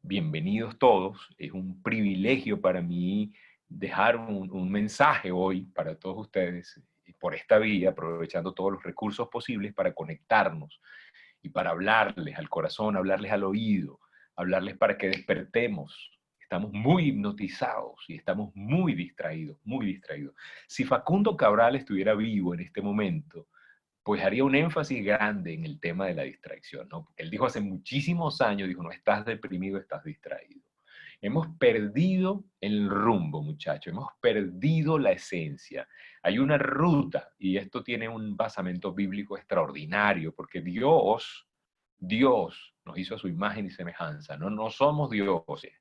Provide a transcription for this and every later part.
bienvenidos todos. Es un privilegio para mí dejar un mensaje hoy para todos ustedes por esta vía, aprovechando todos los recursos posibles para conectarnos y para hablarles al corazón, hablarles al oído, hablarles para que despertemos. Estamos muy hipnotizados y estamos muy distraídos, muy distraídos. Si Facundo Cabral estuviera vivo en este momento, pues haría un énfasis grande en el tema de la distracción, ¿no? Porque él dijo hace muchísimos años, dijo, no estás deprimido, estás distraído. Hemos perdido el rumbo, muchachos, hemos perdido la esencia. Hay una ruta, y esto tiene un basamento bíblico extraordinario, porque Dios nos hizo a su imagen y semejanza, no somos dioses,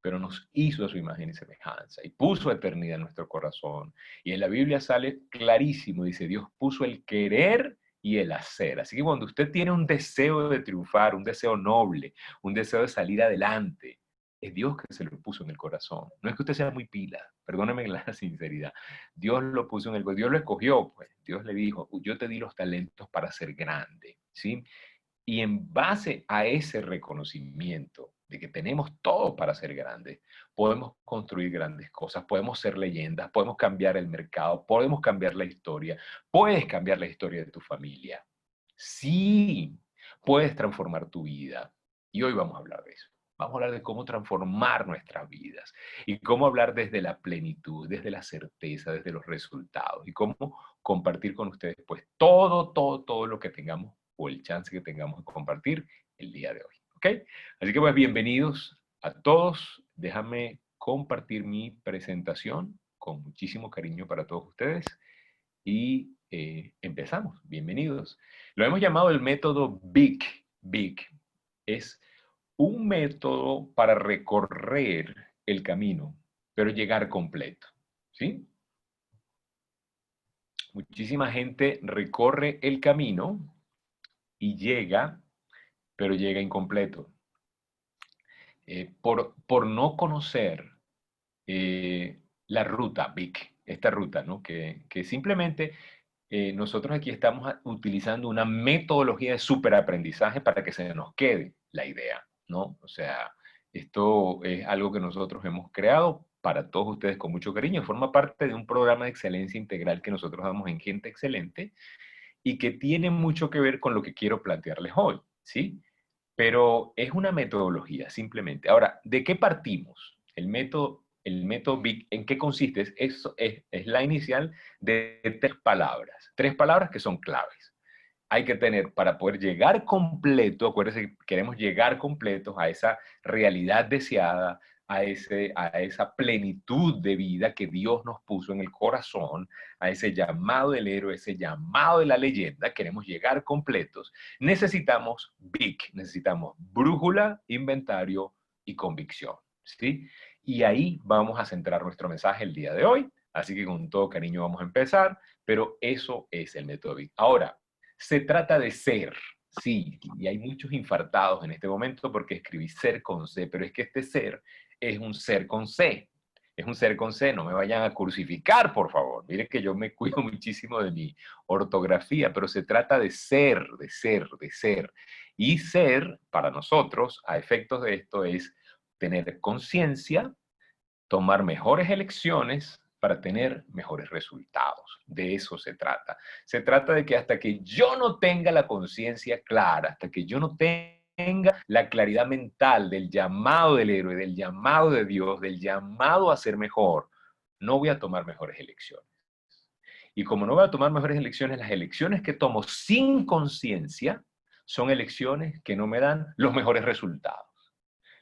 pero nos hizo a su imagen y semejanza y puso eternidad en nuestro corazón. Y en la Biblia sale clarísimo, dice, Dios puso el querer y el hacer. Así que cuando usted tiene un deseo de triunfar, un deseo noble, un deseo de salir adelante, es Dios que se lo puso en el corazón. No es que usted sea muy pila, perdóneme la sinceridad. Dios lo puso en el corazón, Dios lo escogió, pues. Dios le dijo, yo te di los talentos para ser grande, ¿sí? Y en base a ese reconocimiento de que tenemos todo para ser grandes, podemos construir grandes cosas, podemos ser leyendas, podemos cambiar el mercado, podemos cambiar la historia, puedes cambiar la historia de tu familia. Sí, puedes transformar tu vida. Y hoy vamos a hablar de eso. Vamos a hablar de cómo transformar nuestras vidas y cómo hablar desde la plenitud, desde la certeza, desde los resultados y cómo compartir con ustedes pues todo lo que tengamos o el chance que tengamos de compartir el día de hoy. ¿Ok? Así que pues bienvenidos a todos. Déjame compartir mi presentación con muchísimo cariño para todos ustedes y empezamos. Bienvenidos. Lo hemos llamado el método Big. Big. Es un método para recorrer el camino, pero llegar completo. ¿Sí? Muchísima gente recorre el camino y llega, pero llega incompleto. Por no conocer la ruta, Vic, esta ruta, ¿no? Que simplemente nosotros aquí estamos utilizando una metodología de superaprendizaje para que se nos quede la idea, ¿no? O sea, esto es algo que nosotros hemos creado para todos ustedes con mucho cariño. Forma parte de un programa de excelencia integral que nosotros damos en Gente Excelente y que tiene mucho que ver con lo que quiero plantearles hoy, ¿sí? Pero es una metodología, simplemente. Ahora, ¿de qué partimos? El método BIG, ¿en qué consiste? Es la inicial de tres palabras que son claves. Hay que tener, para poder llegar completo, acuérdense que queremos llegar completos a esa realidad deseada, a esa plenitud de vida que Dios nos puso en el corazón, a ese llamado del héroe, ese llamado de la leyenda, queremos llegar completos. Necesitamos BIC, necesitamos brújula, inventario y convicción, ¿sí? Y ahí vamos a centrar nuestro mensaje el día de hoy, así que con todo cariño vamos a empezar, pero eso es el método BIC. Ahora, se trata de ser, sí, y hay muchos infartados en este momento porque escribí ser con C, pero es que este ser es un ser con C. Es un ser con C, no me vayan a crucificar, por favor. Miren que yo me cuido muchísimo de mi ortografía, pero se trata de ser, de ser, de ser. Y ser, para nosotros, a efectos de esto, es tener conciencia, tomar mejores elecciones para tener mejores resultados. De eso se trata. Se trata de que hasta que yo no tenga la conciencia clara, hasta que yo no tenga la claridad mental del llamado del héroe, del llamado de Dios, del llamado a ser mejor, no voy a tomar mejores elecciones. Y como no voy a tomar mejores elecciones, las elecciones que tomo sin conciencia son elecciones que no me dan los mejores resultados.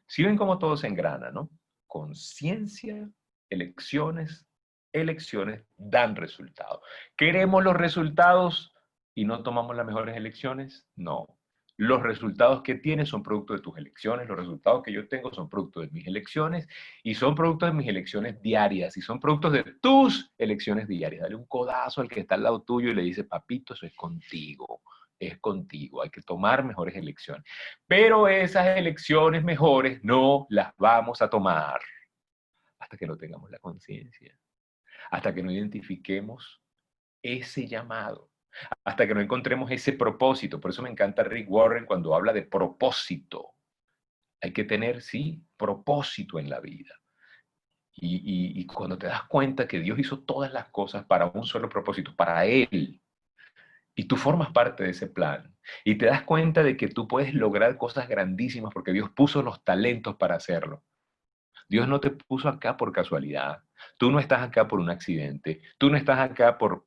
Si ven cómo todo se engrana, ¿no? Conciencia, elecciones, elecciones dan resultados. ¿Queremos los resultados y no tomamos las mejores elecciones? No. Los resultados que tienes son producto de tus elecciones, los resultados que yo tengo son producto de mis elecciones y son producto de mis elecciones diarias y son productos de tus elecciones diarias. Dale un codazo al que está al lado tuyo y le dice, papito, eso es contigo, hay que tomar mejores elecciones. Pero esas elecciones mejores no las vamos a tomar hasta que no tengamos la conciencia, hasta que no identifiquemos ese llamado, hasta que no encontremos ese propósito. Por eso me encanta Rick Warren cuando habla de propósito. Hay que tener, sí, propósito en la vida. Y cuando te das cuenta que Dios hizo todas las cosas para un solo propósito, para Él, y tú formas parte de ese plan, y te das cuenta de que tú puedes lograr cosas grandísimas porque Dios puso los talentos para hacerlo. Dios no te puso acá por casualidad. Tú no estás acá por un accidente. Tú no estás acá por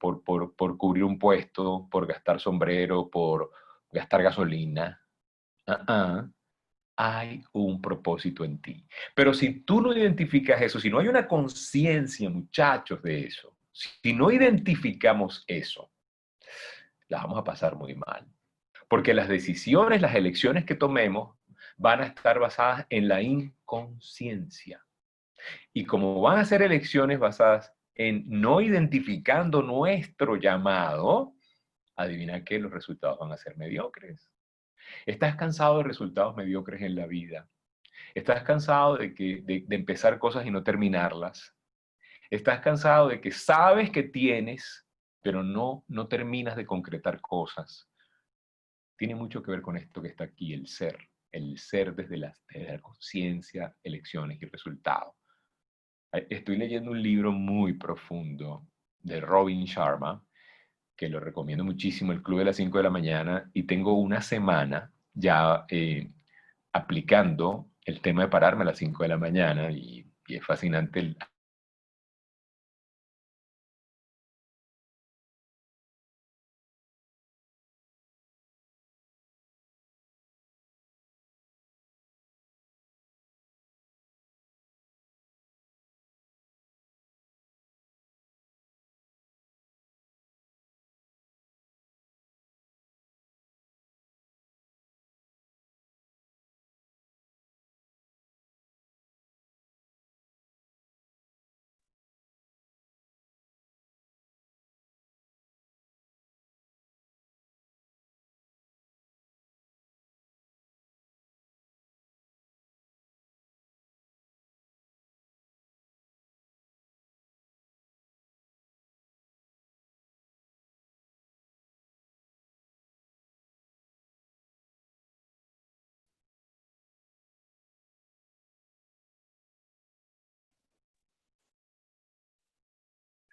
cubrir un puesto, por gastar sombrero, por gastar gasolina. Ah, ah. Hay un propósito en ti. Pero si tú no identificas eso, si no hay una conciencia, muchachos, de eso, si no identificamos eso, la vamos a pasar muy mal. Porque las decisiones, las elecciones que tomemos van a estar basadas en la inconsciencia. Y como van a ser elecciones basadas en no identificando nuestro llamado, adivina qué, los resultados van a ser mediocres. ¿Estás cansado de resultados mediocres en la vida? ¿Estás cansado de empezar cosas y no terminarlas? ¿Estás cansado de que sabes que tienes, pero no terminas de concretar cosas? Tiene mucho que ver con esto que está aquí, el ser desde la conciencia, elecciones y resultados. Estoy leyendo un libro muy profundo de Robin Sharma, que lo recomiendo muchísimo, El Club de las 5 de la mañana, y tengo una semana ya aplicando el tema de pararme a las 5 de la mañana y es fascinante.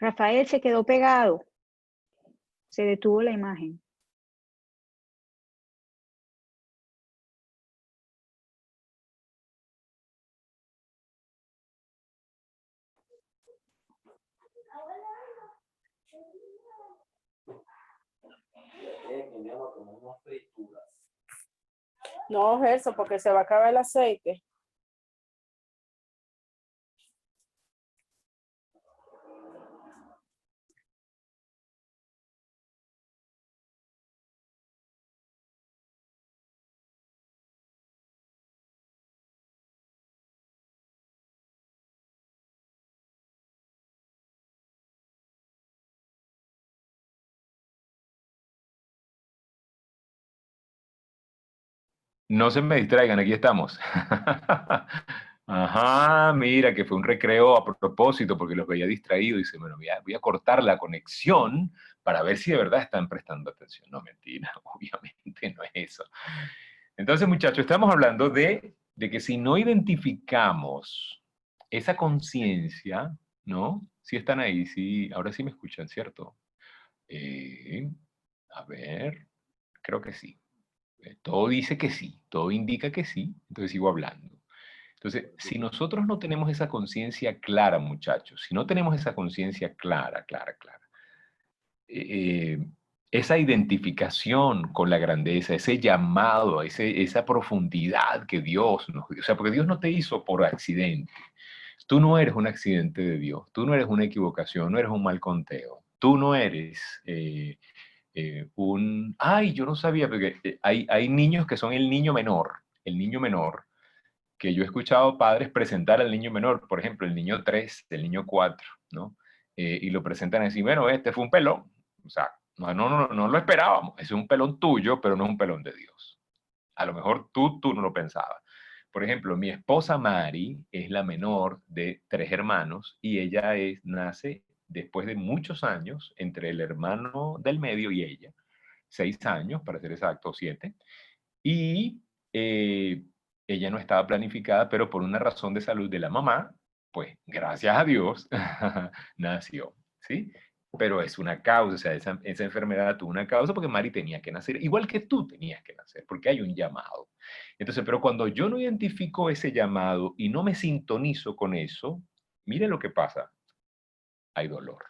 Rafael se quedó pegado, se detuvo la imagen. No, Gerson, porque se va a acabar el aceite. No se me distraigan, aquí estamos. Ajá, mira que fue un recreo a propósito porque los veía distraídos y dice, bueno, voy a cortar la conexión para ver si de verdad están prestando atención. No, mentira, obviamente no es eso. Entonces, muchachos, estamos hablando de que si no identificamos esa conciencia, ¿no? Si están ahí, sí, ahora sí me escuchan, ¿cierto? Eh, a ver, creo que sí. Todo dice que sí, todo indica que sí, entonces sigo hablando. Entonces, si nosotros no tenemos esa conciencia clara, muchachos, si no tenemos esa conciencia clara, clara, clara, eh, esa identificación con la grandeza, ese llamado, esa profundidad que Dios nos dio, o sea, porque Dios no te hizo por accidente. Tú no eres un accidente de Dios, tú no eres una equivocación, no eres un mal conteo, tú no eres ay, yo no sabía, porque hay niños que son el niño menor, que yo he escuchado padres presentar al niño menor, por ejemplo, el niño 3 el niño 4, ¿no? Y lo presentan así, bueno, este fue un pelón, o sea, no lo esperábamos, ese es un pelón tuyo, pero no es un pelón de Dios. A lo mejor tú no lo pensabas. Por ejemplo, mi esposa Mari es la menor de 3 hermanos y ella nace después de muchos años entre el hermano del medio y ella, 6 años, para ser exacto, 7. Y ella no estaba planificada, pero por una razón de salud de la mamá, pues gracias a Dios nació, ¿sí? Pero es una causa, o sea, esa enfermedad tuvo una causa porque Mari tenía que nacer, igual que tú tenías que nacer, porque hay un llamado. Entonces, pero cuando yo no identifico ese llamado y no me sintonizo con eso, mire lo que pasa, hay dolor.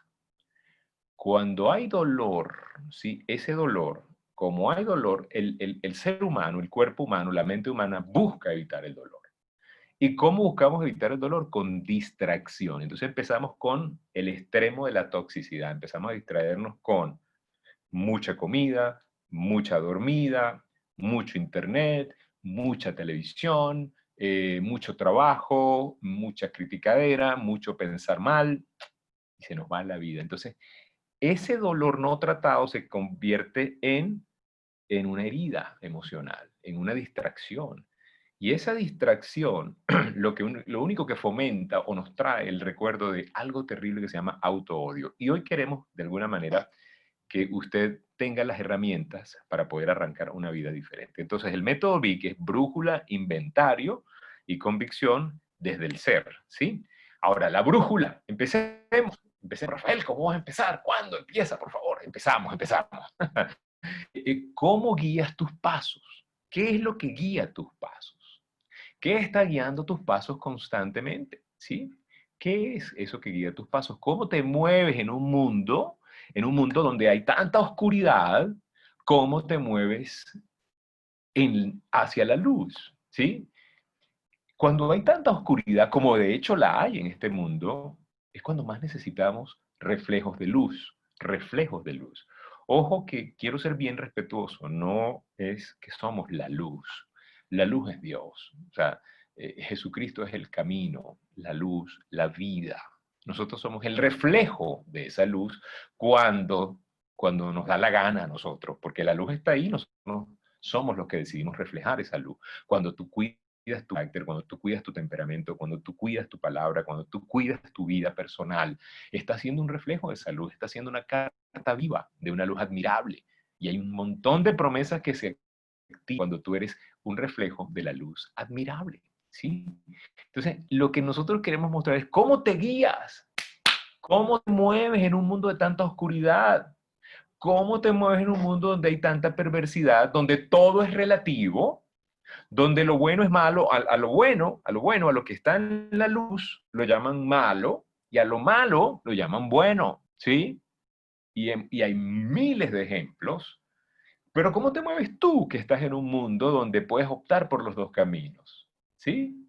Cuando hay dolor, ¿sí? Ese dolor, como hay dolor, el ser humano, el cuerpo humano, la mente humana busca evitar el dolor. ¿Y cómo buscamos evitar el dolor? Con distracción. Entonces empezamos con el extremo de la toxicidad. Empezamos a distraernos con mucha comida, mucha dormida, mucho internet, mucha televisión, mucho trabajo, mucha criticadera, mucho pensar mal, y se nos va la vida. Entonces, ese dolor no tratado se convierte en una herida emocional, en una distracción. Y esa distracción, lo único que fomenta o nos trae el recuerdo de algo terrible que se llama autoodio. Y hoy queremos, de alguna manera, que usted tenga las herramientas para poder arrancar una vida diferente. Entonces, el método BIC es brújula, inventario y convicción desde el ser, ¿sí? Ahora, la brújula, empecemos. Empecemos, Rafael, ¿cómo vas a empezar? ¿Cuándo empieza, por favor? Empezamos. ¿Cómo guías tus pasos? ¿Qué es lo que guía tus pasos? ¿Qué está guiando tus pasos constantemente? ¿Sí? ¿Qué es eso que guía tus pasos? ¿Cómo te mueves en un mundo donde hay tanta oscuridad? ¿Cómo te mueves hacia la luz? ¿Sí? Cuando hay tanta oscuridad, como de hecho la hay en este mundo, es cuando más necesitamos reflejos de luz, reflejos de luz. Ojo que quiero ser bien respetuoso, no es que somos la luz es Dios, o sea, Jesucristo es el camino, la luz, la vida. Nosotros somos el reflejo de esa luz cuando, cuando nos da la gana a nosotros, porque la luz está ahí, nosotros somos los que decidimos reflejar esa luz. Cuando tú cuidas tu carácter, cuando tú cuidas tu temperamento, cuando tú cuidas tu palabra, cuando tú cuidas tu vida personal, está siendo un reflejo de esa luz, está siendo una carta viva de una luz admirable. Y hay un montón de promesas que se activan cuando tú eres un reflejo de la luz admirable. ¿Sí? Entonces, lo que nosotros queremos mostrar es cómo te guías, cómo te mueves en un mundo de tanta oscuridad, cómo te mueves en un mundo donde hay tanta perversidad, donde todo es relativo, donde lo bueno es malo, a lo que está en la luz, lo llaman malo, y a lo malo lo llaman bueno, ¿sí? Y hay miles de ejemplos, pero ¿cómo te mueves tú que estás en un mundo donde puedes optar por los dos caminos? ¿Sí?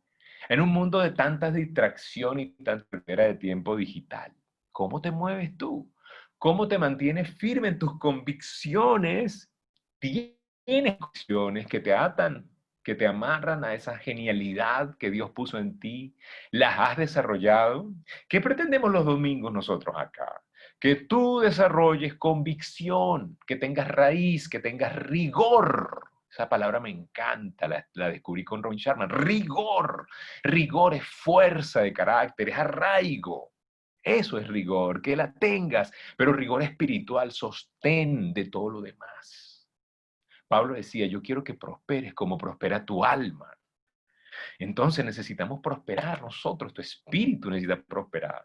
En un mundo de tantas distracciones y tanta pérdida de tiempo digital, ¿cómo te mueves tú? ¿Cómo te mantienes firme en tus convicciones? ¿Tienes convicciones que te atan, que te amarran a esa genialidad que Dios puso en ti? ¿Las has desarrollado? ¿Qué pretendemos los domingos nosotros acá? Que tú desarrolles convicción, que tengas raíz, que tengas rigor. Esa palabra me encanta, la descubrí con Ron Sharma. Rigor. Rigor es fuerza de carácter, es arraigo. Eso es rigor, que la tengas, pero rigor espiritual, sostén de todo lo demás. Pablo decía, yo quiero que prosperes como prospera tu alma. Entonces necesitamos prosperar nosotros, tu espíritu necesita prosperar.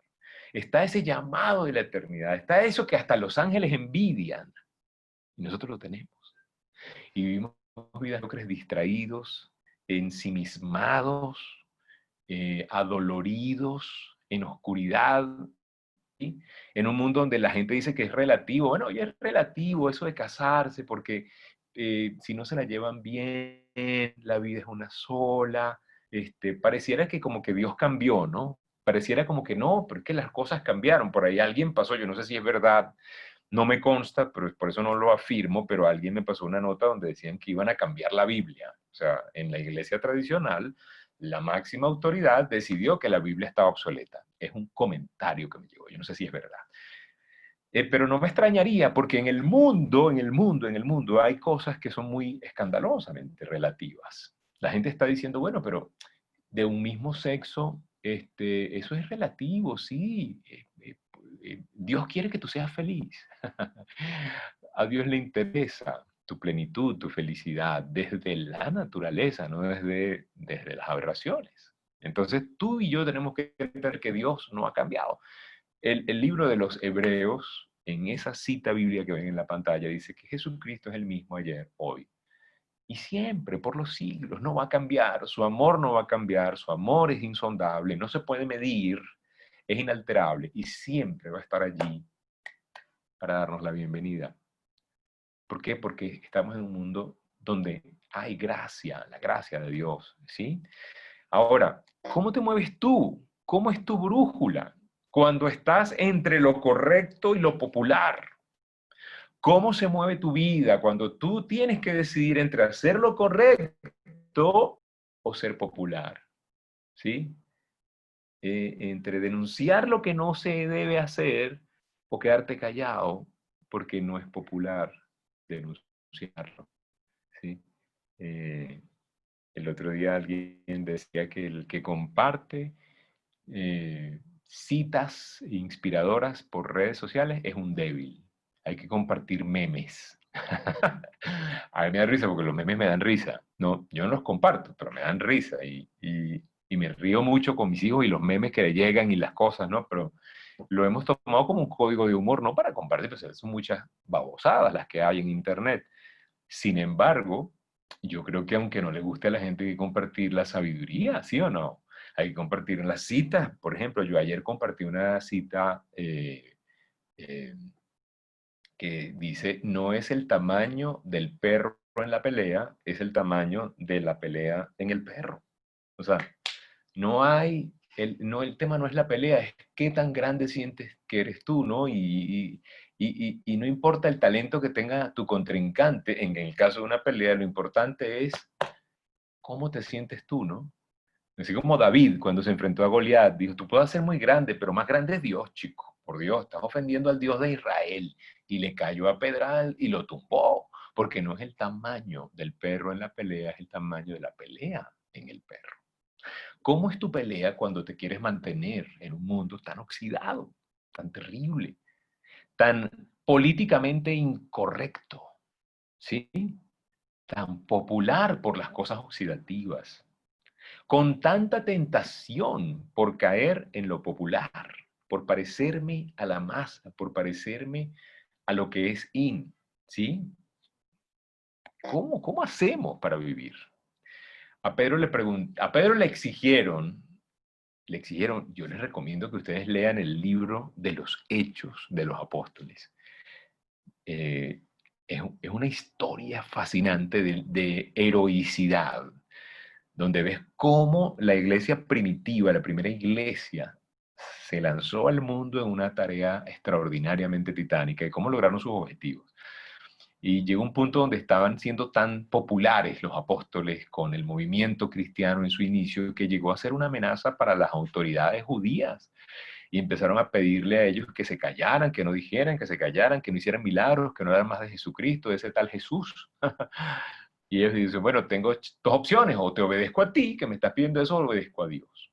Está ese llamado de la eternidad, está eso que hasta los ángeles envidian. Y nosotros lo tenemos. Y vivimos vidas mediocres, distraídos, ensimismados, adoloridos, en oscuridad, ¿sí? En un mundo donde la gente dice que es relativo. Bueno, ya es relativo eso de casarse, porque si no se la llevan bien, la vida es una sola. Pareciera que como que Dios cambió, ¿no? Pareciera como que no, pero es que las cosas cambiaron. Por ahí alguien pasó, yo no sé si es verdad, no me consta, pero por eso no lo afirmo, pero alguien me pasó una nota donde decían que iban a cambiar la Biblia. O sea, en la iglesia tradicional, la máxima autoridad decidió que la Biblia estaba obsoleta. Es un comentario que me llegó, yo no sé si es verdad. Pero no me extrañaría porque en el mundo hay cosas que son muy escandalosamente relativas. La gente está diciendo, bueno, pero de un mismo sexo, eso es relativo, sí. Dios quiere que tú seas feliz. A Dios le interesa. tu plenitud, tu felicidad, desde la naturaleza, no desde las aberraciones. Entonces tú y yo tenemos que entender que Dios no ha cambiado. El libro de los Hebreos, en esa cita bíblica que ven en la pantalla, dice que Jesucristo es el mismo ayer, hoy y siempre, por los siglos. No va a cambiar, su amor no va a cambiar, su amor es insondable, no se puede medir, es inalterable y siempre va a estar allí para darnos la bienvenida. ¿Por qué? Porque estamos en un mundo donde hay gracia, la gracia de Dios, ¿sí? Ahora, ¿cómo te mueves tú? ¿Cómo es tu brújula cuando estás entre lo correcto y lo popular? ¿Cómo se mueve tu vida cuando tú tienes que decidir entre hacer lo correcto o ser popular? ¿Sí? Entre denunciar lo que no se debe hacer o quedarte callado porque no es popular denunciarlo. ¿Sí? Eh, el otro día alguien decía que el que comparte citas inspiradoras por redes sociales es un débil. Hay que compartir memes. A mí me da risa porque los memes me dan risa. No, yo no los comparto, pero me dan risa y me río mucho con mis hijos y los memes que le llegan y las cosas, ¿no? Pero lo hemos tomado como un código de humor, no para compartir, pues son muchas babosadas las que hay en Internet. Sin embargo, yo creo que aunque no le guste a la gente, hay que compartir la sabiduría, ¿sí o no? Hay que compartir las citas. Por ejemplo, yo ayer compartí una cita eh, que dice, no es el tamaño del perro en la pelea, es el tamaño de la pelea en el perro. O sea, no hay, el tema no es la pelea, es qué tan grande sientes que eres tú, ¿no? Y no importa el talento que tenga tu contrincante, en el caso de una pelea, lo importante es cómo te sientes tú, ¿no? Así como David, cuando se enfrentó a Goliat, dijo, tú puedes ser muy grande, pero más grande es Dios, chico. Por Dios, estás ofendiendo al Dios de Israel. Y le cayó a pedral y lo tumbó, porque no es el tamaño del perro en la pelea, es el tamaño de la pelea en el perro. ¿Cómo es tu pelea cuando te quieres mantener en un mundo tan oxidado, tan terrible, tan políticamente incorrecto, ¿sí? Tan popular por las cosas oxidativas, con tanta tentación por caer en lo popular, por parecerme a la masa, por parecerme a lo que es in, ¿sí? ¿Cómo hacemos para vivir? A Pedro le exigieron, yo les recomiendo que ustedes lean el libro de los Hechos de los Apóstoles. Eh, es una historia fascinante de heroicidad, donde ves cómo la iglesia primitiva, la primera iglesia, se lanzó al mundo en una tarea extraordinariamente titánica y cómo lograron sus objetivos. Y llegó un punto donde estaban siendo tan populares los apóstoles con el movimiento cristiano en su inicio que llegó a ser una amenaza para las autoridades judías. Y empezaron a pedirle a ellos que se callaran, que no dijeran, que se callaran, que no hicieran milagros, que no eran más de Jesucristo, de ese tal Jesús. Y ellos dicen, bueno, tengo dos opciones, o te obedezco a ti, que me estás pidiendo eso, o obedezco a Dios.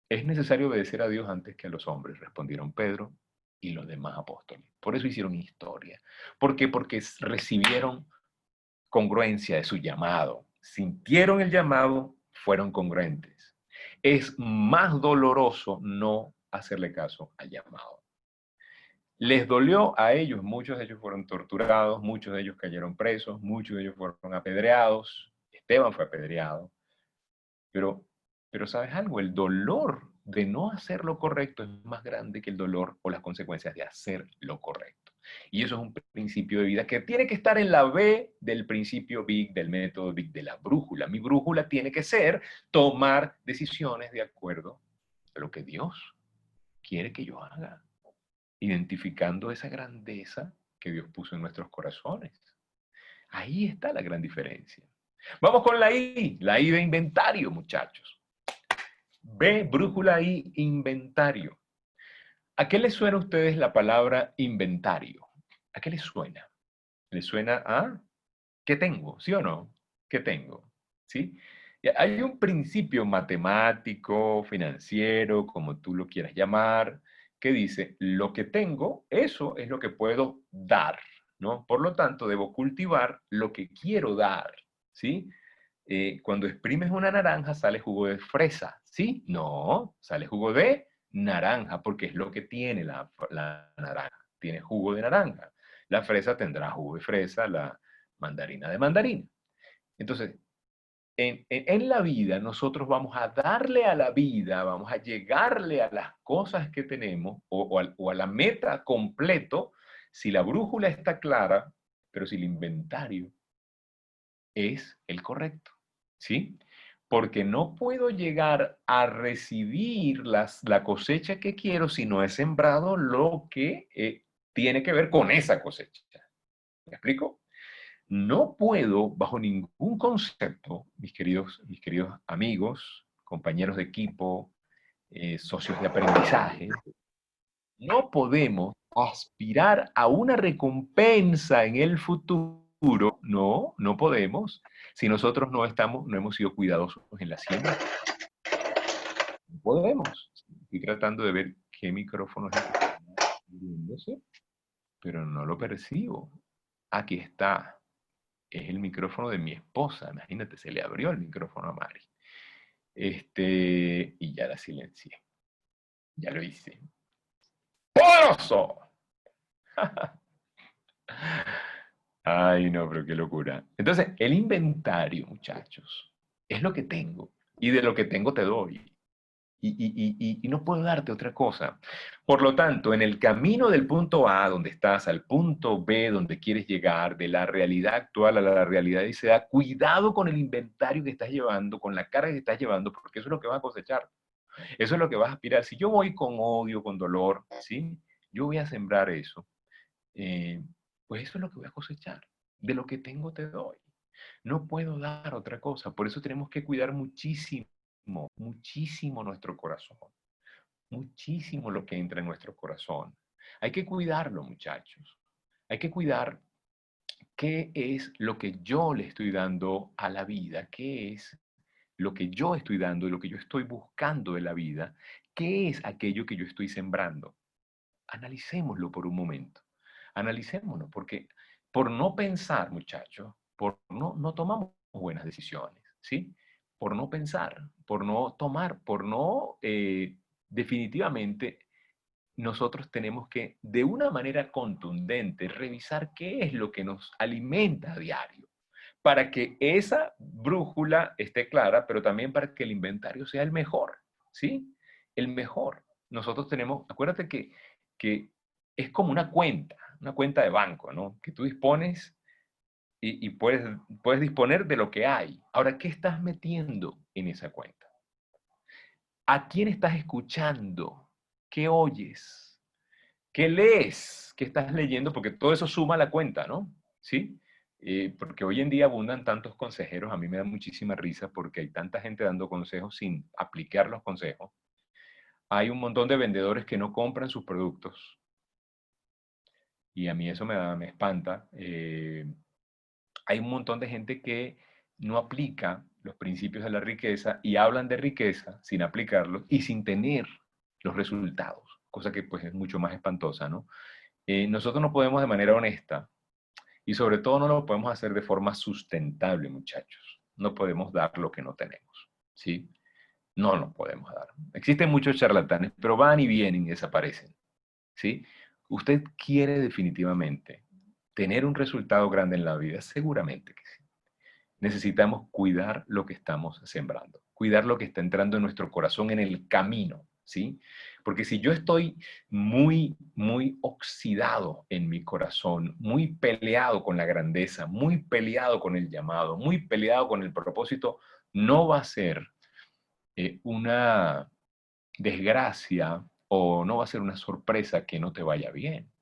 Es necesario obedecer a Dios antes que a los hombres, respondieron Pedro y los demás apóstoles. Por eso hicieron historia. ¿Por qué? Porque recibieron congruencia de su llamado. Sintieron el llamado, fueron congruentes. Es más doloroso no hacerle caso al llamado. Les dolió a ellos, muchos de ellos fueron torturados, muchos de ellos cayeron presos, muchos de ellos fueron apedreados, Esteban fue apedreado, pero ¿sabes algo? El dolor de no hacer lo correcto es más grande que el dolor o las consecuencias de hacer lo correcto. Y eso es un principio de vida que tiene que estar en la B del principio Big, del método Big, de la brújula. Mi brújula tiene que ser tomar decisiones de acuerdo a lo que Dios quiere que yo haga, identificando esa grandeza que Dios puso en nuestros corazones. Ahí está la gran diferencia. Vamos con la I de inventario, muchachos. B, brújula I, inventario. ¿A qué les suena a ustedes la palabra inventario? ¿A qué les suena? ¿Les suena a qué tengo? ¿Sí o no? ¿Qué tengo? ¿Sí? Hay un principio matemático, financiero, como tú lo quieras llamar, que dice, lo que tengo, eso es lo que puedo dar. ¿no? Por lo tanto, debo cultivar lo que quiero dar, ¿sí? Cuando exprimes una naranja, sale jugo de fresa, ¿sí? No, sale jugo de naranja, porque es lo que tiene la naranja. Tiene jugo de naranja. La fresa tendrá jugo de fresa, la mandarina de mandarina. Entonces, en la vida nosotros vamos a darle a la vida, vamos a llegarle a las cosas que tenemos o a la meta completo si la brújula está clara, pero si el inventario es el correcto, ¿sí? Porque no puedo llegar a recibir la cosecha que quiero si no he sembrado lo que tiene que ver con esa cosecha. ¿Me explico? No puedo, bajo ningún concepto, mis queridos amigos, compañeros de equipo, socios de aprendizaje, no podemos aspirar a una recompensa en el futuro. No, no podemos. Si nosotros no hemos sido cuidadosos en la siembra, no podemos. Estoy tratando de ver qué micrófono es el que está moviéndose, pero no lo percibo. Aquí está. Es el micrófono de mi esposa. Imagínate, se le abrió el micrófono a Mari. Y ya la silencié. Ya lo hice. ¡Poderoso! Ay, no, pero qué locura. Entonces, el inventario, muchachos, es lo que tengo. Y de lo que tengo te doy. Y no puedo darte otra cosa. Por lo tanto, en el camino del punto A, donde estás, al punto B, donde quieres llegar, de la realidad actual a la realidad deseada, cuidado con el inventario que estás llevando, con la carga que estás llevando, porque eso es lo que vas a cosechar. Eso es lo que vas a aspirar. Si yo voy con odio, con dolor, ¿sí? Yo voy a sembrar eso. eh, pues eso es lo que voy a cosechar. De lo que tengo te doy. No puedo dar otra cosa. Por eso tenemos que cuidar muchísimo, muchísimo nuestro corazón. Muchísimo lo que entra en nuestro corazón. Hay que cuidarlo, muchachos. Hay que cuidar qué es lo que yo le estoy dando a la vida, qué es lo que yo estoy dando y lo que yo estoy buscando de la vida, qué es aquello que yo estoy sembrando. Analicémoslo por un momento. Analicémoslo, porque por no pensar, muchachos, no tomamos buenas decisiones, ¿sí? Por no pensar, por no tomar, por no, definitivamente, nosotros tenemos que, de una manera contundente, revisar qué es lo que nos alimenta a diario, para que esa brújula esté clara, pero también para que el inventario sea el mejor, ¿sí? El mejor. Nosotros tenemos, acuérdate que es como una cuenta de banco, ¿no? Que tú dispones y puedes disponer de lo que hay. Ahora, ¿qué estás metiendo en esa cuenta? ¿A quién estás escuchando? ¿Qué oyes? ¿Qué lees? ¿Qué estás leyendo? Porque todo eso suma a la cuenta, ¿no? ¿Sí? Porque hoy en día abundan tantos consejeros, a mí me da muchísima risa porque hay tanta gente dando consejos sin aplicar los consejos. Hay un montón de vendedores que no compran sus productos y a mí eso me espanta. Hay un montón de gente que no aplica los principios de la riqueza y hablan de riqueza sin aplicarlos y sin tener los resultados, cosa que pues es mucho más espantosa, ¿no? Nosotros no podemos de manera honesta y sobre todo no lo podemos hacer de forma sustentable, muchachos. No podemos dar lo que no tenemos, ¿sí? No lo podemos dar. Existen muchos charlatanes, pero van y vienen y desaparecen, ¿sí? Usted quiere definitivamente tener un resultado grande en la vida, seguramente que sí. Necesitamos cuidar lo que estamos sembrando, cuidar lo que está entrando en nuestro corazón en el camino, ¿sí? Porque si yo estoy muy, muy oxidado en mi corazón, muy peleado con la grandeza, muy peleado con el llamado, muy peleado con el propósito, no va a ser una desgracia o no va a ser una sorpresa que no te vaya bien,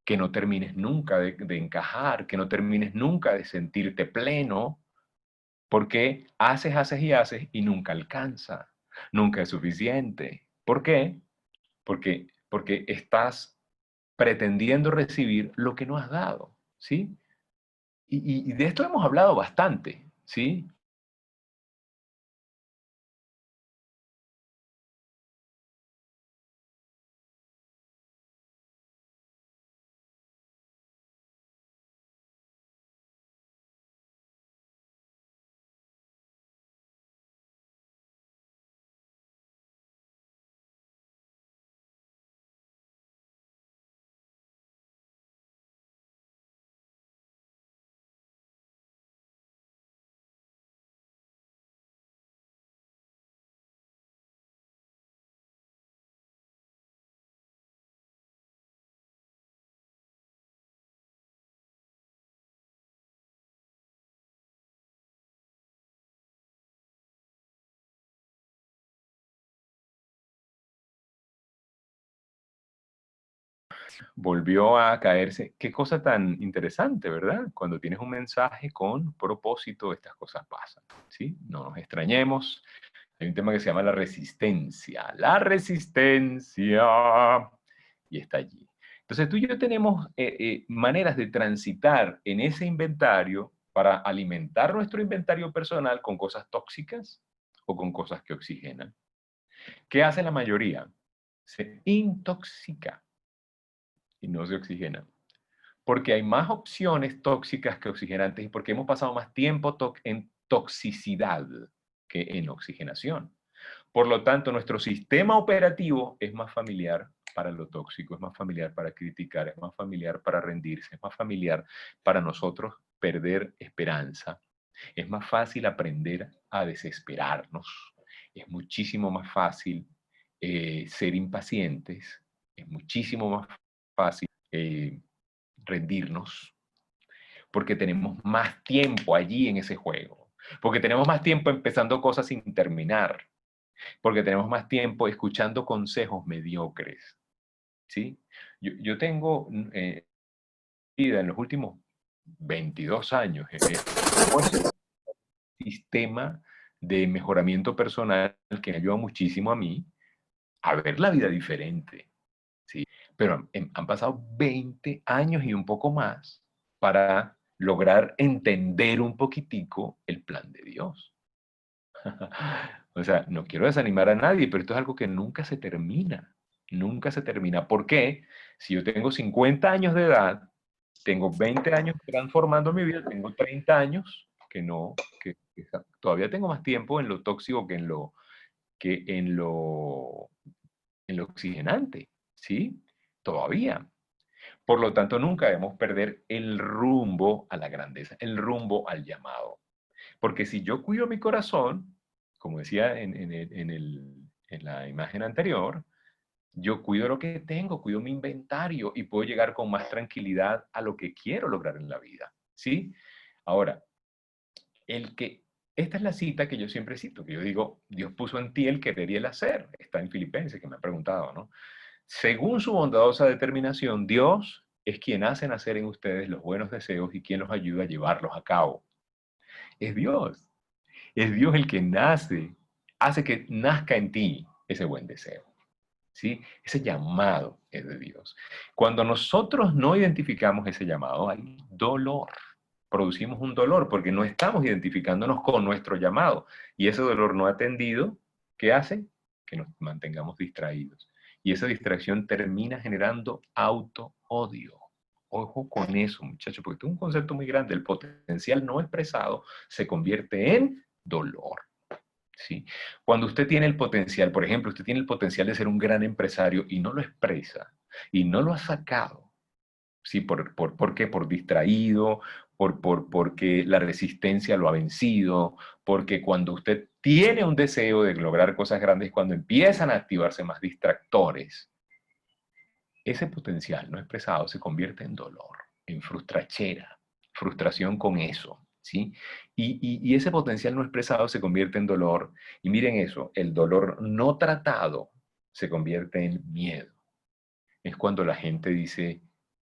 que no termines nunca de encajar, que no termines nunca de sentirte pleno, porque haces y haces y nunca alcanza, nunca es suficiente. ¿Por qué? Porque estás pretendiendo recibir lo que no has dado, ¿sí? Y de esto hemos hablado bastante, ¿sí? volvió a caerse. Qué cosa tan interesante, ¿verdad? Cuando tienes un mensaje con propósito, estas cosas pasan, ¿sí? No nos extrañemos. Hay un tema que se llama la resistencia. La resistencia. Y está allí. Entonces tú y yo tenemos maneras de transitar en ese inventario para alimentar nuestro inventario personal con cosas tóxicas o con cosas que oxigenan. ¿Qué hace la mayoría? Se intoxica y no se oxigena. Porque hay más opciones tóxicas que oxigenantes y porque hemos pasado más tiempo en toxicidad que en oxigenación. Por lo tanto, nuestro sistema operativo es más familiar para lo tóxico, es más familiar para criticar, es más familiar para rendirse, es más familiar para nosotros perder esperanza. Es más fácil aprender a desesperarnos. Es muchísimo más fácil ser impacientes. Es muchísimo más fácil rendirnos porque tenemos más tiempo allí en ese juego. Porque tenemos más tiempo empezando cosas sin terminar. Porque tenemos más tiempo escuchando consejos mediocres. ¿Sí? Yo tengo vida en los últimos 22 años un sistema de mejoramiento personal que me ayuda muchísimo a mí a ver la vida diferente. ¿Sí? Pero han pasado 20 años y un poco más para lograr entender un poquitico el plan de Dios. O sea, no quiero desanimar a nadie, pero esto es algo que nunca se termina. Nunca se termina. ¿Por qué? Si yo tengo 50 años de edad, tengo 20 años transformando mi vida, tengo 30 años que no, que todavía tengo más tiempo en lo tóxico que en lo oxigenante, ¿sí? Todavía. Por lo tanto, nunca debemos perder el rumbo a la grandeza, el rumbo al llamado. Porque si yo cuido mi corazón, como decía en la imagen anterior, yo cuido lo que tengo, cuido mi inventario y puedo llegar con más tranquilidad a lo que quiero lograr en la vida, ¿sí? Ahora, esta es la cita que yo siempre cito, que yo digo, Dios puso en ti el querer y el hacer. Está en Filipenses, que me han preguntado, ¿no? Según su bondadosa determinación, Dios es quien hace nacer en ustedes los buenos deseos y quien los ayuda a llevarlos a cabo. Es Dios. Es Dios el que hace que nazca en ti ese buen deseo. ¿Sí? Ese llamado es de Dios. Cuando nosotros no identificamos ese llamado, hay dolor. Producimos un dolor porque no estamos identificándonos con nuestro llamado. Y ese dolor no atendido, ¿qué hace? Que nos mantengamos distraídos. Y esa distracción termina generando auto-odio. Ojo con eso, muchachos, porque esto es un concepto muy grande. El potencial no expresado se convierte en dolor. ¿Sí? Cuando usted tiene el potencial, por ejemplo, usted tiene el potencial de ser un gran empresario y no lo expresa y no lo ha sacado, ¿sí? ¿Por qué? Por distraído, porque la resistencia lo ha vencido, porque cuando usted tiene un deseo de lograr cosas grandes, cuando empiezan a activarse más distractores, ese potencial no expresado se convierte en dolor, en frustración con eso, ¿sí? Y ese potencial no expresado se convierte en dolor. Y miren eso, el dolor no tratado se convierte en miedo. Es cuando la gente dice,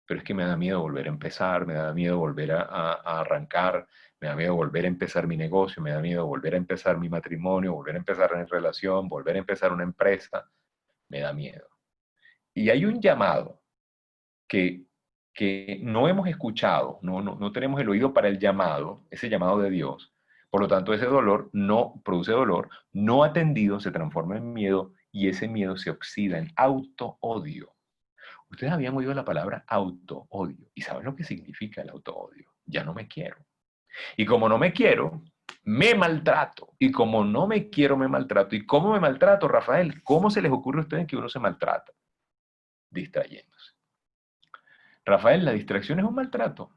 pero es que me da miedo volver a empezar, me da miedo volver a arrancar, me da miedo volver a empezar mi negocio, me da miedo volver a empezar mi matrimonio, volver a empezar una relación, volver a empezar una empresa, me da miedo. Y hay un llamado que, que no hemos escuchado, no tenemos el oído para el llamado, ese llamado de Dios. Por lo tanto, ese dolor no produce dolor, no atendido se transforma en miedo y ese miedo se oxida en auto-odio. Ustedes habían oído la palabra auto-odio y saben lo que significa el auto-odio. Ya no me quiero. Y como no me quiero, me maltrato. Y como no me quiero, me maltrato. ¿Y cómo me maltrato, Rafael? ¿Cómo se les ocurre a ustedes que uno se maltrata? Distrayéndose. Rafael, ¿la distracción es un maltrato?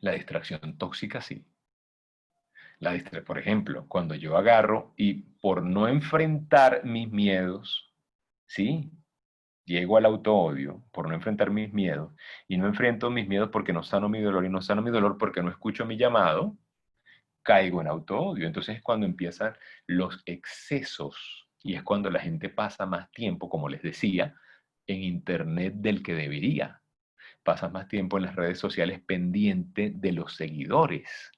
La distracción tóxica sí. Por ejemplo, cuando yo agarro y por no enfrentar mis miedos, ¿sí? Llego al auto-odio por no enfrentar mis miedos y no enfrento mis miedos porque no sano mi dolor y no sano mi dolor porque no escucho mi llamado, caigo en auto-odio. Entonces es cuando empiezan los excesos y es cuando la gente pasa más tiempo, como les decía, en internet del que debería. Pasas más tiempo en las redes sociales pendiente de los seguidores.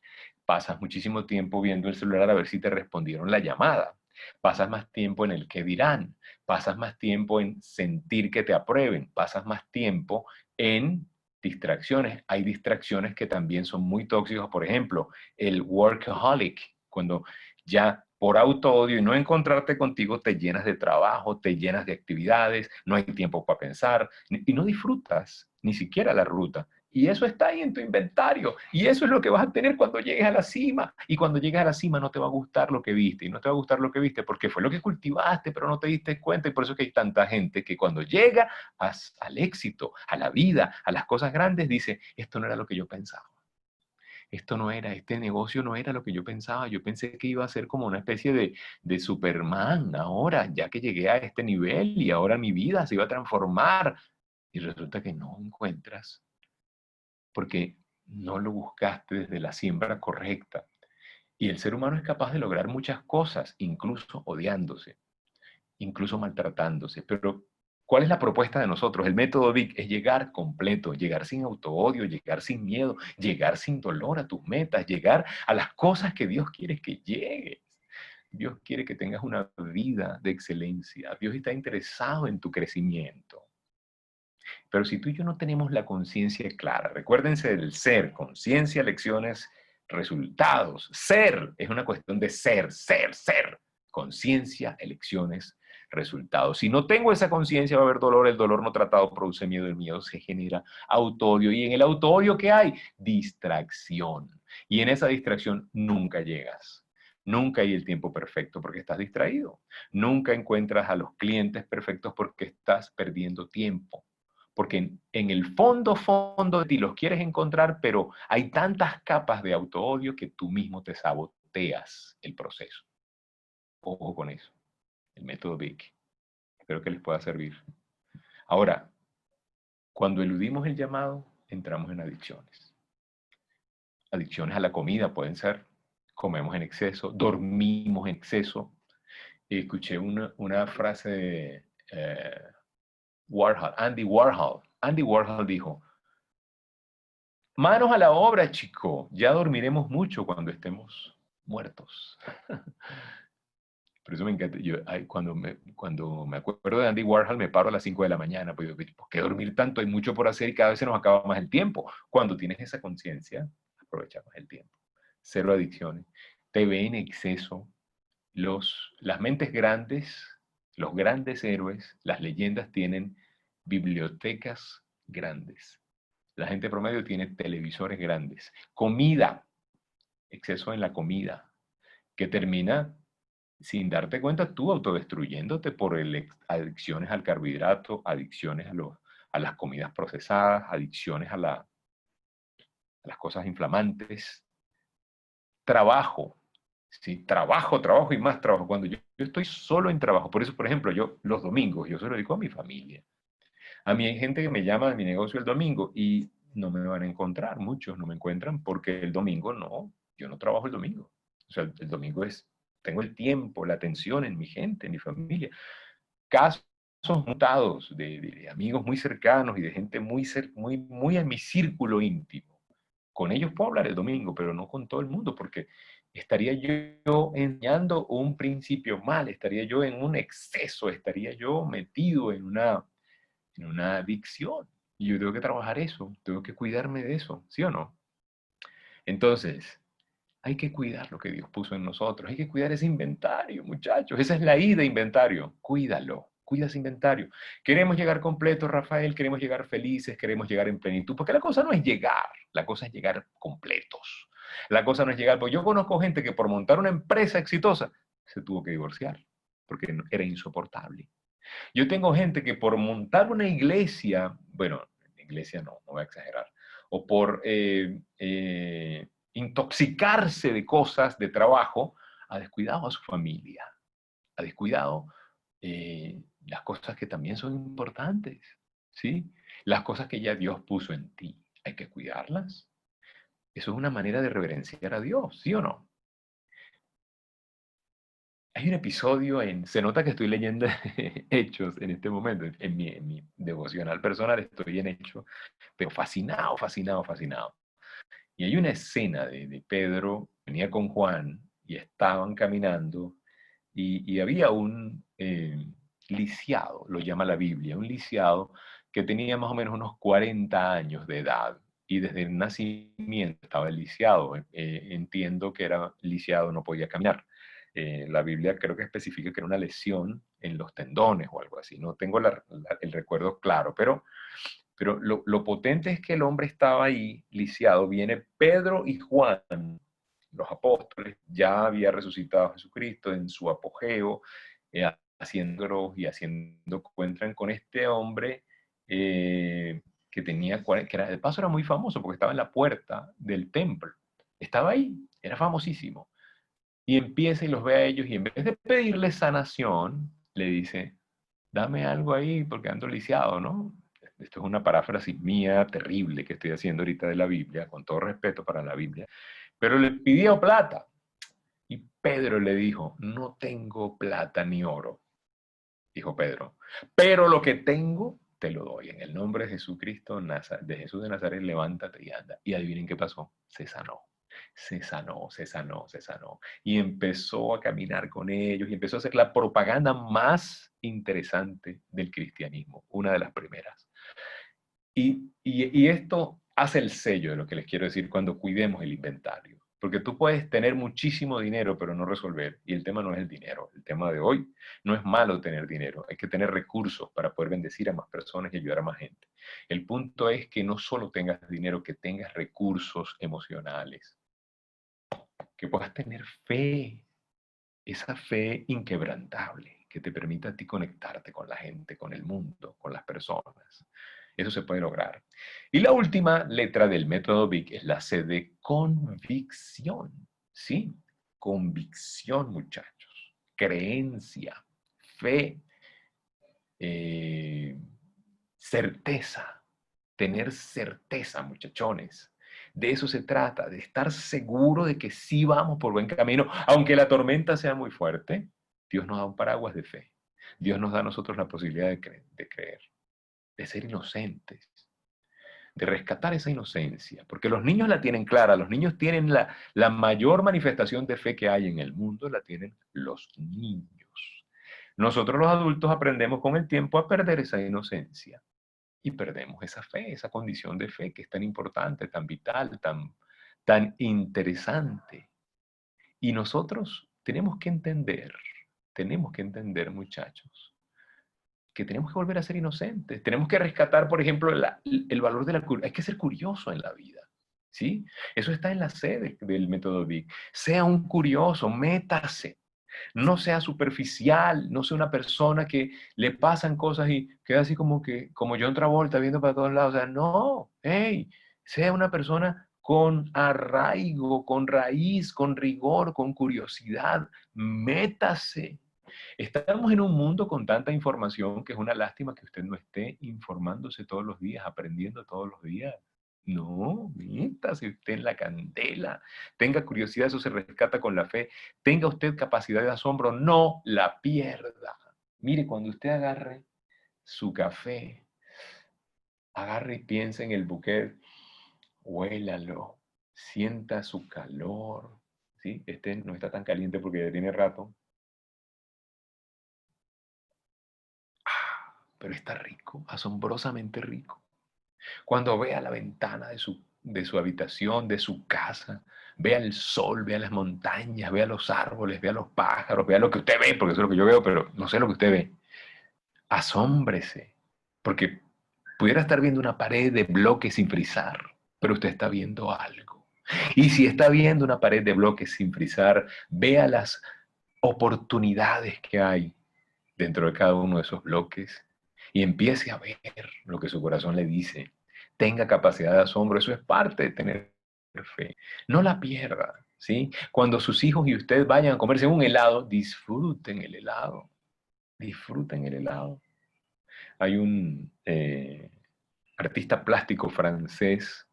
Pasas muchísimo tiempo viendo el celular a ver si te respondieron la llamada. Pasas más tiempo en el que dirán. Pasas más tiempo en sentir que te aprueben. Pasas más tiempo en distracciones. Hay distracciones que también son muy tóxicas. Por ejemplo, el workaholic, cuando ya por auto-odio y no encontrarte contigo te llenas de trabajo, te llenas de actividades, no hay tiempo para pensar y no disfrutas ni siquiera la ruta. Y eso está ahí en tu inventario. Y eso es lo que vas a tener cuando llegues a la cima. Y cuando llegues a la cima no te va a gustar lo que viste. Y no te va a gustar lo que viste porque fue lo que cultivaste, pero no te diste cuenta. Y por eso es que hay tanta gente que cuando llega al éxito, a la vida, a las cosas grandes, dice, esto no era lo que yo pensaba. Esto no era, este negocio no era lo que yo pensaba. Yo pensé que iba a ser como una especie de Superman ahora, ya que llegué a este nivel y ahora mi vida se iba a transformar. Y resulta que no encuentras porque no lo buscaste desde la siembra correcta. Y el ser humano es capaz de lograr muchas cosas, incluso odiándose, incluso maltratándose. Pero, ¿cuál es la propuesta de nosotros? El método Vic es llegar completo, llegar sin autoodio, llegar sin miedo, llegar sin dolor a tus metas, llegar a las cosas que Dios quiere que llegues. Dios quiere que tengas una vida de excelencia. Dios está interesado en tu crecimiento. Pero si tú y yo no tenemos la conciencia clara, recuérdense del ser, conciencia, lecciones, resultados. Ser es una cuestión de ser. Conciencia, elecciones, resultados. Si no tengo esa conciencia va a haber dolor, el dolor no tratado produce miedo, el miedo se genera autoodio. Y en el autoodio, ¿qué hay? Distracción. Y en esa distracción nunca llegas. Nunca hay el tiempo perfecto porque estás distraído. Nunca encuentras a los clientes perfectos porque estás perdiendo tiempo. Porque en el fondo de ti los quieres encontrar, pero hay tantas capas de autoodio que tú mismo te saboteas el proceso. Ojo con eso. El método Vic. Espero que les pueda servir. Ahora, cuando eludimos el llamado, entramos en adicciones. Adicciones a la comida pueden ser. Comemos en exceso, dormimos en exceso. Escuché una frase de Warhol, Andy Warhol. Andy Warhol dijo, manos a la obra, chico. Ya dormiremos mucho cuando estemos muertos. Por eso me encanta. Yo, cuando me acuerdo de Andy Warhol, me paro a las 5 de la mañana. Pues, ¿por qué dormir tanto? Hay mucho por hacer y cada vez se nos acaba más el tiempo. Cuando tienes esa conciencia, aprovechamos el tiempo. Cero adicciones. TV en exceso. Las mentes grandes, los grandes héroes, las leyendas tienen bibliotecas grandes. La gente promedio tiene televisores grandes. Comida, exceso en la comida, que termina sin darte cuenta tú autodestruyéndote por adicciones al carbohidrato, adicciones a las comidas procesadas, adicciones a las cosas inflamantes. Trabajo, ¿sí? Trabajo y más trabajo. Cuando yo estoy solo en trabajo, por eso, por ejemplo, yo los domingos, yo se lo dedico a mi familia. A mí hay gente que me llama de mi negocio el domingo y no me van a encontrar, muchos no me encuentran porque el domingo no, yo no trabajo el domingo. O sea, el domingo tengo el tiempo, la atención en mi gente, en mi familia. Casos mutados de amigos muy cercanos y de gente muy en mi círculo íntimo. Con ellos puedo hablar el domingo, pero no con todo el mundo porque estaría yo enseñando un principio mal, estaría yo en un exceso, estaría yo metido en una adicción. Y yo tengo que trabajar eso, tengo que cuidarme de eso, ¿sí o no? Entonces, hay que cuidar lo que Dios puso en nosotros, hay que cuidar ese inventario, muchachos. Esa es la I de inventario. Cuídalo, cuida ese inventario. Queremos llegar completos, Rafael, queremos llegar felices, queremos llegar en plenitud, porque la cosa no es llegar, la cosa es llegar completos. La cosa no es llegar, porque yo conozco gente que por montar una empresa exitosa se tuvo que divorciar, porque era insoportable. Yo tengo gente que por montar una iglesia, bueno, iglesia no voy a exagerar, o por intoxicarse de cosas de trabajo, ha descuidado a su familia, ha descuidado las cosas que también son importantes, ¿sí? Las cosas que ya Dios puso en ti, hay que cuidarlas. Eso es una manera de reverenciar a Dios, ¿sí o no? Hay un episodio se nota que estoy leyendo Hechos en este momento, en mi devocional personal estoy en Hechos, pero fascinado, fascinado, fascinado. Y hay una escena de Pedro, venía con Juan y estaban caminando y había un lisiado, lo llama la Biblia, un lisiado que tenía más o menos unos 40 años de edad y desde el nacimiento estaba lisiado. Entiendo que era lisiado, no podía caminar. La Biblia creo que especifica que era una lesión en los tendones o algo así. No tengo el recuerdo claro, pero lo potente es que el hombre estaba ahí, lisiado. Viene Pedro y Juan, los apóstoles, ya había resucitado a Jesucristo en su apogeo, haciendo y haciendo, encuentran con este hombre que tenía, que era, de paso era muy famoso porque estaba en la puerta del templo. Estaba ahí, era famosísimo. Y empieza y los ve a ellos y en vez de pedirle sanación, le dice, dame algo ahí porque ando lisiado, ¿no? Esto es una paráfrasis mía terrible que estoy haciendo ahorita de la Biblia, con todo respeto para la Biblia, pero le pidió plata. Y Pedro le dijo, no tengo plata ni oro, dijo Pedro, pero lo que tengo te lo doy. En el nombre de Jesucristo, de Jesús de Nazaret, levántate y anda. Y adivinen qué pasó, se sanó. Se sanó, se sanó, se sanó. Y empezó a caminar con ellos y empezó a hacer la propaganda más interesante del cristianismo, una de las primeras. Y esto hace el sello de lo que les quiero decir cuando cuidemos el inventario. Porque tú puedes tener muchísimo dinero, pero no resolver. Y el tema no es el dinero. El tema de hoy no es malo tener dinero. Hay que tener recursos para poder bendecir a más personas y ayudar a más gente. El punto es que no solo tengas dinero, que tengas recursos emocionales. Que puedas tener fe. Esa fe inquebrantable que te permita a ti conectarte con la gente, con el mundo, con las personas. Eso se puede lograr. Y la última letra del método Vic es la C de convicción. ¿Sí? Convicción, muchachos. Creencia, fe, eh, certeza. Tener certeza, muchachones. De eso se trata, de estar seguro de que sí vamos por buen camino, aunque la tormenta sea muy fuerte. Dios nos da un paraguas de fe. Dios nos da a nosotros la posibilidad de creer, de ser inocentes, de rescatar esa inocencia, porque los niños la tienen clara, los niños tienen la mayor manifestación de fe que hay en el mundo, la tienen los niños. Nosotros los adultos aprendemos con el tiempo a perder esa inocencia y perdemos esa fe, esa condición de fe que es tan importante, tan vital, tan interesante. Y nosotros tenemos que entender, muchachos, que tenemos que volver a ser inocentes. Tenemos que rescatar, por ejemplo, el valor de la curiosidad. Hay que ser curioso en la vida. ¿Sí? Eso está en la sede del método Big. Sea un curioso, métase. No sea superficial, no sea una persona que le pasan cosas y queda así como que, como John Travolta viendo para todos lados. O sea, no, hey, sea una persona con arraigo, con raíz, con rigor, con curiosidad. Métase. Estamos en un mundo con tanta información que es una lástima que usted no esté informándose todos los días, aprendiendo todos los días. No, métase usted en la candela. Tenga curiosidad, eso se rescata con la fe. Tenga usted capacidad de asombro, no la pierda. Mire, cuando usted agarre su café, agarre y piense en el bouquet, huélalo, sienta su calor. ¿Sí? Este no está tan caliente porque ya tiene rato, pero está rico, asombrosamente rico. Cuando vea la ventana de su habitación, de su casa, vea el sol, vea las montañas, vea los árboles, vea los pájaros, vea lo que usted ve, porque eso es lo que yo veo, pero no sé lo que usted ve. Asómbrese, porque pudiera estar viendo una pared de bloques sin frizar, pero usted está viendo algo. Y si está viendo una pared de bloques sin frizar, vea las oportunidades que hay dentro de cada uno de esos bloques y empiece a ver lo que su corazón le dice. Tenga capacidad de asombro, eso es parte de tener fe. No la pierda, ¿sí? Cuando sus hijos y usted vayan a comerse un helado, disfruten el helado, disfruten el helado. Hay un artista plástico francés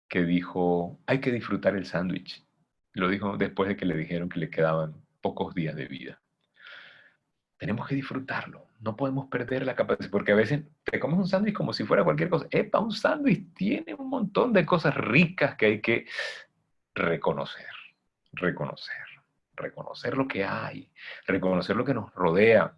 que dijo, hay que disfrutar el sándwich. Lo dijo después de que le dijeron que le quedaban pocos días de vida. Tenemos que disfrutarlo. No podemos perder la capacidad, porque a veces te comes un sándwich como si fuera cualquier cosa. ¡Epa! Un sándwich tiene un montón de cosas ricas que hay que reconocer, reconocer, reconocer lo que hay, reconocer lo que nos rodea.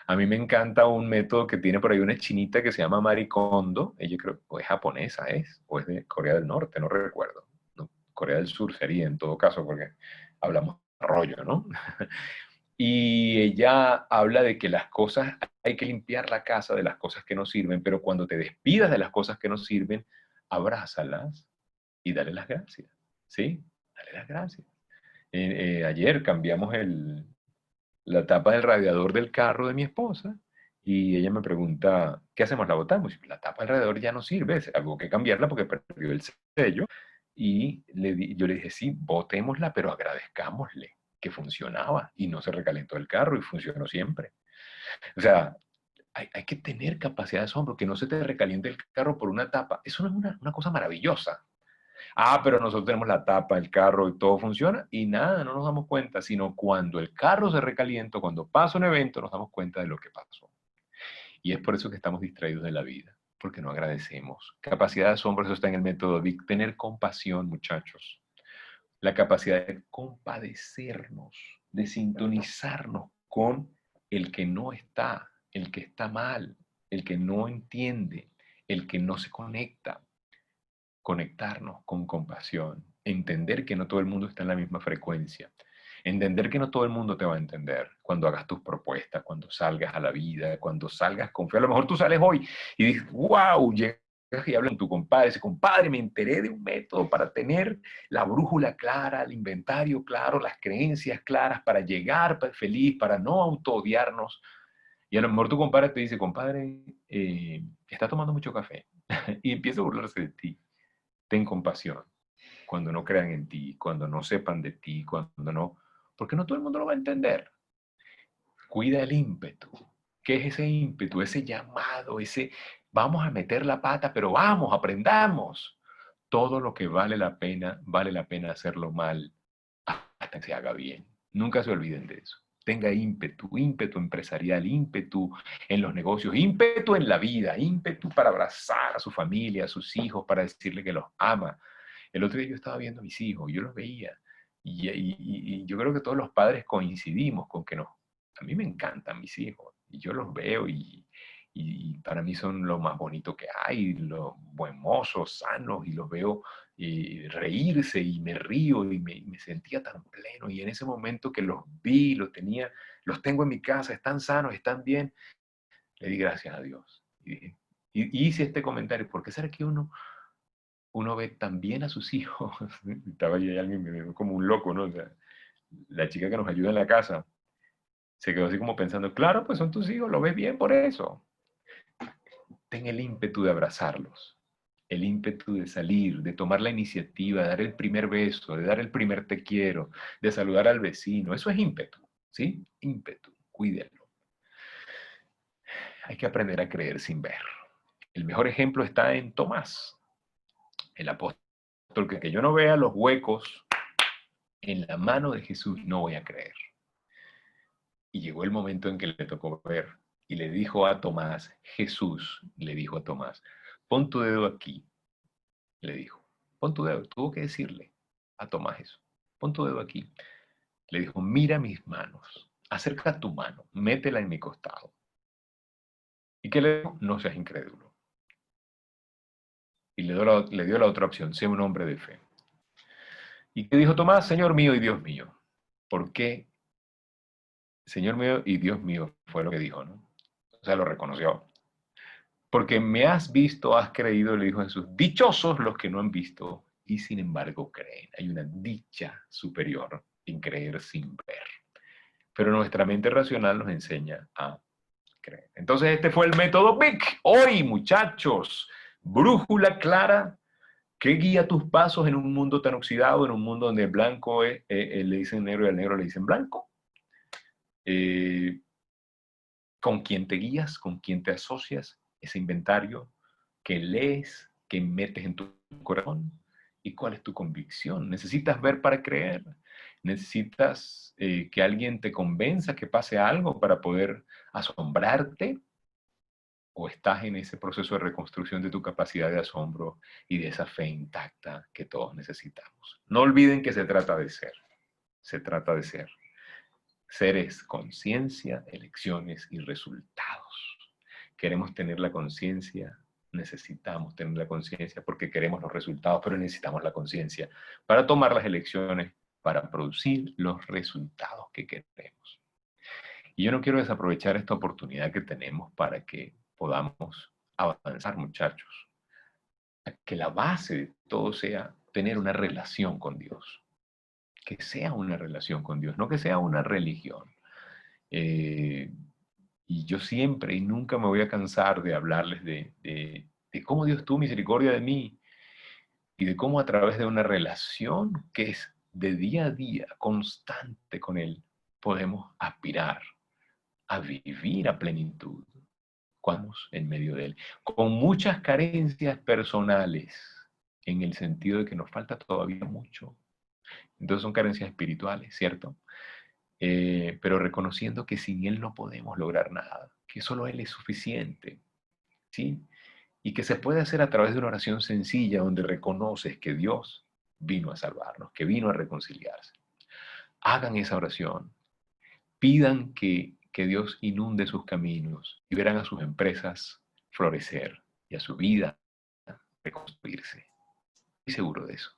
A mí me encanta un método que tiene por ahí una chinita que se llama Marie Kondo. Ella creo o es japonesa, o es de Corea del Norte, no recuerdo. No, Corea del Sur sería en todo caso, porque hablamos rollo, ¿no? Y ella habla de que las cosas, hay que limpiar la casa de las cosas que no sirven, pero cuando te despidas de las cosas que no sirven, abrázalas y dale las gracias. ¿Sí? Dale las gracias. Ayer cambiamos la tapa del radiador del carro de mi esposa y ella me pregunta, ¿qué hacemos? ¿La botamos? Y la tapa del radiador ya no sirve, es algo que cambiarla porque perdió el sello. Y yo le dije, sí, botémosla, pero agradezcámosle que funcionaba y no se recalentó el carro y funcionó siempre. O sea, hay que tener capacidad de asombro, que no se te recaliente el carro por una tapa. Eso no es una cosa maravillosa. Ah, pero nosotros tenemos la tapa, el carro y todo funciona y nada, no nos damos cuenta, sino cuando el carro se recalienta, cuando pasa un evento, nos damos cuenta de lo que pasó. Y es por eso que estamos distraídos de la vida, porque no agradecemos. Capacidad de asombro, eso está en el método Vic. Tener compasión, muchachos. La capacidad de compadecernos, de sintonizarnos con el que no está, el que está mal, el que no entiende, el que no se conecta. Conectarnos con compasión, entender que no todo el mundo está en la misma frecuencia, entender que no todo el mundo te va a entender cuando hagas tus propuestas, cuando salgas a la vida, cuando salgas con fe. A lo mejor tú sales hoy y dices, wow, llegas y hablas con tu compadre, dices, compadre, me enteré de un método para tener la brújula clara, el inventario claro, las creencias claras, para llegar feliz, para no autoodiarnos. Y a lo mejor tu compadre te dice, compadre, está tomando mucho café y empieza a burlarse de ti. Ten compasión cuando no crean en ti, cuando no sepan de ti, cuando no, porque no todo el mundo lo va a entender. Cuida el ímpetu. ¿Qué es ese ímpetu? Ese llamado, ese vamos a meter la pata, pero vamos, aprendamos. Todo lo que vale la pena hacerlo mal hasta que se haga bien. Nunca se olviden de eso. Tenga ímpetu, ímpetu empresarial, ímpetu en los negocios, ímpetu en la vida, ímpetu para abrazar a su familia, a sus hijos, para decirle que los ama. El otro día yo estaba viendo a mis hijos, yo los veía, y yo creo que todos los padres coincidimos con que no. A mí me encantan mis hijos, y yo los veo y para mí son lo más bonito que hay, los buen mozos, sanos, y los veo reírse y me río y me sentía tan pleno. Y en ese momento que los vi, los tengo en mi casa, están sanos, están bien, le di gracias a Dios. Y hice este comentario, ¿por qué será que uno ve tan bien a sus hijos? Estaba ahí alguien me vio como un loco, ¿no? O sea, la chica que nos ayuda en la casa se quedó así como pensando, claro, pues son tus hijos, lo ves bien por eso. Ten el ímpetu de abrazarlos, el ímpetu de salir, de tomar la iniciativa, de dar el primer beso, de dar el primer te quiero, de saludar al vecino. Eso es ímpetu, ¿sí? Ímpetu, cuídenlo. Hay que aprender a creer sin ver. El mejor ejemplo está en Tomás, el apóstol, que yo no vea los huecos en la mano de Jesús, no voy a creer. Y llegó el momento en que le tocó ver y le dijo a Tomás, Jesús le dijo a Tomás, pon tu dedo aquí, le dijo, pon tu dedo, tuvo que decirle a Tomás eso, pon tu dedo aquí. Le dijo, mira mis manos, acerca tu mano, métela en mi costado. ¿Y qué le dijo? No seas incrédulo. Y le dio la otra opción, sé un hombre de fe. ¿Y qué dijo Tomás? Señor mío y Dios mío. ¿Por qué? Señor mío y Dios mío fue lo que dijo, ¿no? O sea, lo reconoció. Porque me has visto, has creído, le dijo Jesús. Dichosos los que no han visto y sin embargo creen. Hay una dicha superior en creer sin ver. Pero nuestra mente racional nos enseña a creer. Entonces este fue el método Vic. Hoy, muchachos, brújula clara. ¿Qué guía tus pasos en un mundo tan oxidado, en un mundo donde el blanco le dicen negro y al negro le dicen blanco? ¿Con quién te guías? ¿Con quién te asocias? Ese inventario que lees, que metes en tu corazón. ¿Y cuál es tu convicción? ¿Necesitas ver para creer? ¿Necesitas que alguien te convenza que pase algo para poder asombrarte? ¿O estás en ese proceso de reconstrucción de tu capacidad de asombro y de esa fe intacta que todos necesitamos? No olviden que se trata de ser. Se trata de ser. Ser es conciencia, elecciones y resultados. Queremos tener la conciencia, necesitamos tener la conciencia porque queremos los resultados, pero necesitamos la conciencia para tomar las elecciones, para producir los resultados que queremos. Y yo no quiero desaprovechar esta oportunidad que tenemos para que podamos avanzar, muchachos, a que la base de todo sea tener una relación con Dios, que sea una relación con Dios, no que sea una religión. Eh, y yo siempre y nunca me voy a cansar de hablarles de cómo Dios tuvo misericordia de mí y de cómo a través de una relación que es de día a día, constante con Él, podemos aspirar a vivir a plenitud cuando en medio de Él, con muchas carencias personales, en el sentido de que nos falta todavía mucho. Entonces son carencias espirituales, ¿cierto? Pero reconociendo que sin Él no podemos lograr nada, que solo Él es suficiente, ¿sí? Y que se puede hacer a través de una oración sencilla donde reconoces que Dios vino a salvarnos, que vino a reconciliarse. Hagan esa oración, pidan que Dios inunde sus caminos y verán a sus empresas florecer y a su vida reconstruirse. Estoy seguro de eso.